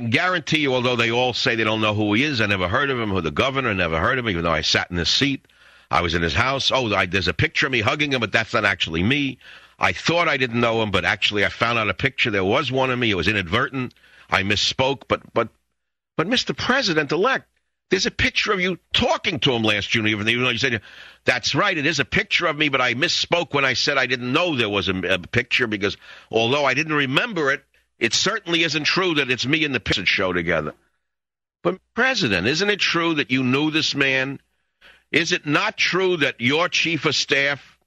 can guarantee you, although they all say they don't know who he is, I never heard of him, who the governor, never heard of him, even though I sat in his seat. I was in his house. There's a picture of me hugging him, but that's not actually me. I thought I didn't know him, but actually I found out a picture. There was one of me. It was inadvertent. I misspoke. But Mr. President-elect, there's a picture of you talking to him last June, even though you said, that's right, it is a picture of me, but I misspoke when I said I didn't know there was a picture, because although I didn't remember it, it certainly isn't true that it's me and the picture show together. But, President, isn't it true that you knew this man? Is it not true that your chief of staff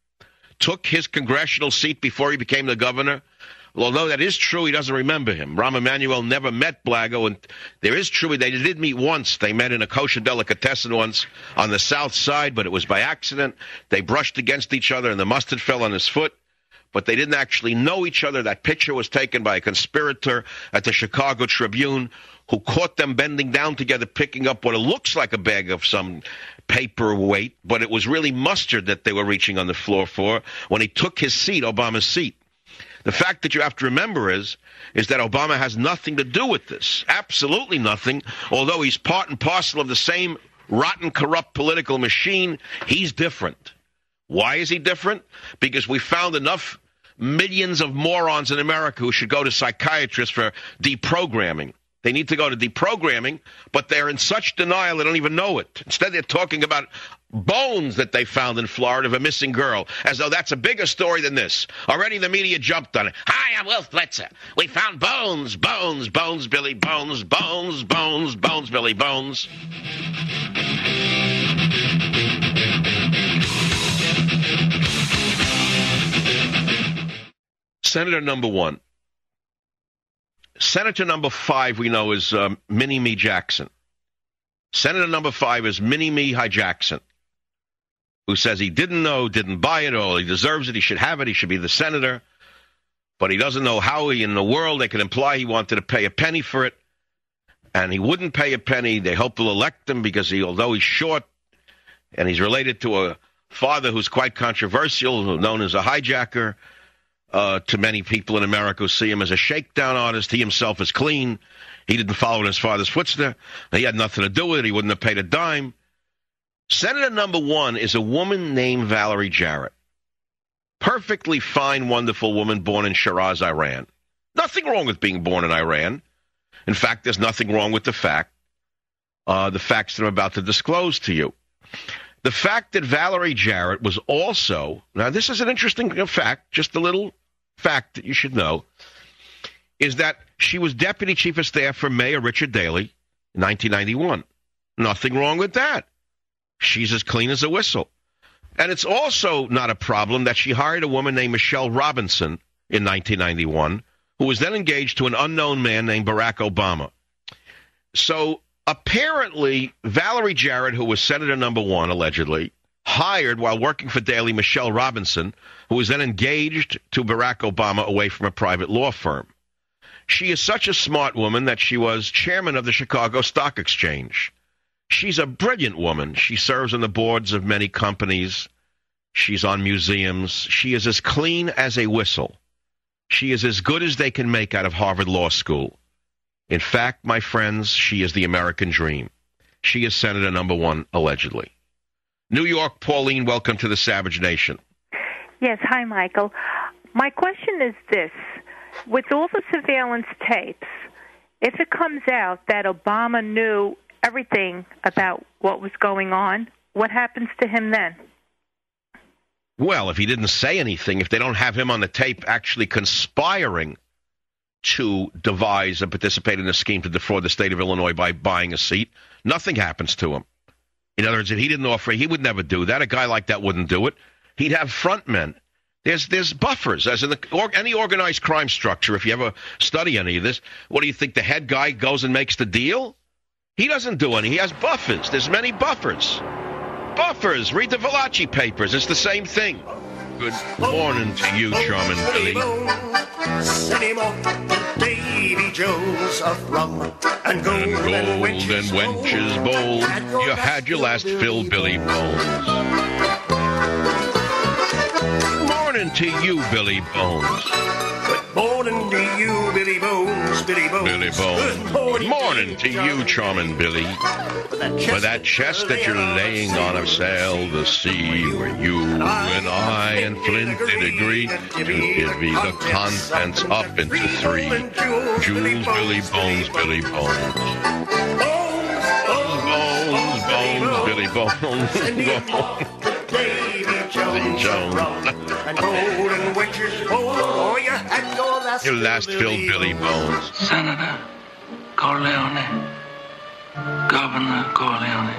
took his congressional seat before he became the governor? Although that is true, he doesn't remember him. Rahm Emanuel never met Blago, and there is true, they did meet once. They met in a kosher delicatessen once on the south side, but it was by accident. They brushed against each other, and the mustard fell on his foot, but they didn't actually know each other. That picture was taken by a conspirator at the Chicago Tribune who caught them bending down together, picking up what looks like a bag of some paperweight, but it was really mustard that they were reaching on the floor for when he took his seat, Obama's seat. The fact that you have to remember is that Obama has nothing to do with this. Absolutely nothing. Although he's part and parcel of the same rotten, corrupt political machine, he's different. Why is he different? Because we found enough millions of morons in America who should go to psychiatrists for deprogramming. They need to go to deprogramming, but they're in such denial they don't even know it. Instead, they're talking about bones that they found in Florida of a missing girl, as though that's a bigger story than this. Already the media jumped on it. Hi, I'm Wilf Blitzer. We found bones, bones, bones, Billy, bones, bones, bones, bones, Billy, bones. Senator number 1. Senator number 5 we know is Mini-Me Jackson. Senator number 5 is Mini-Me Jackson, who says he didn't know, didn't buy it, or he deserves it, he should have it, he should be the senator, but he doesn't know how in the world they can imply he wanted to pay a penny for it, and he wouldn't pay a penny. They hope they'll elect him because although he's short, and he's related to a father who's quite controversial, known as a hijacker, to many people in America who see him as a shakedown artist. He himself is clean. He didn't follow in his father's footsteps. He had nothing to do with it. He wouldn't have paid a dime. Senator number 1 is a woman named Valerie Jarrett. Perfectly fine, wonderful woman born in Shiraz, Iran. Nothing wrong with being born in Iran. In fact, there's nothing wrong with the facts that I'm about to disclose to you. The fact that Valerie Jarrett was also, now this is an interesting fact, just a little fact that you should know, is that she was deputy chief of staff for Mayor Richard Daley in 1991. Nothing wrong with that. She's as clean as a whistle. And it's also not a problem that she hired a woman named Michelle Robinson in 1991, who was then engaged to an unknown man named Barack Obama. So apparently, Valerie Jarrett, who was Senator number 1, allegedly, hired while working for Daley Michelle Robinson, who was then engaged to Barack Obama away from a private law firm. She is such a smart woman that she was chairman of the Chicago Stock Exchange. She's a brilliant woman. She serves on the boards of many companies. She's on museums. She is as clean as a whistle. She is as good as they can make out of Harvard Law School. In fact, my friends, she is the American dream. She is Senator number 1, allegedly. New York, Pauline, welcome to the Savage Nation. Yes, hi, Michael. My question is this. With all the surveillance tapes, if it comes out that Obama knew everything about what was going on, what happens to him then? Well, if he didn't say anything, if they don't have him on the tape actually conspiring to devise and participate in a scheme to defraud the state of Illinois by buying a seat, nothing happens to him. In other words, if he didn't offer, he would never do that. A guy like that wouldn't do it. He'd have front men. There's buffers, as in any organized crime structure. If you ever study any of this, what do you think? The head guy goes and makes the deal? He doesn't do any. He has buffers. There's many buffers. Buffers. Read the Valachi papers. It's the same thing. Good morning to you, Charmin Billy. Davy Jones of rum and gold and wenches bold. You had your last fill, Billy Bones. Morning to you, Billy Bones. Good morning to you, Billy Billy Bones, Billy Bones. Billy Bones. Good morning to you, charming Billy. For that chest that you're laying on have sailed the sea, where you and I and Flint did agree to divvy the contents up into three. Jules, Billy Bones, Billy Bones. Bones, Billy Bones. Davy Jones. And golden witches, oh, you had your last filled Billy Bones. Senator Corleone, Governor Corleone.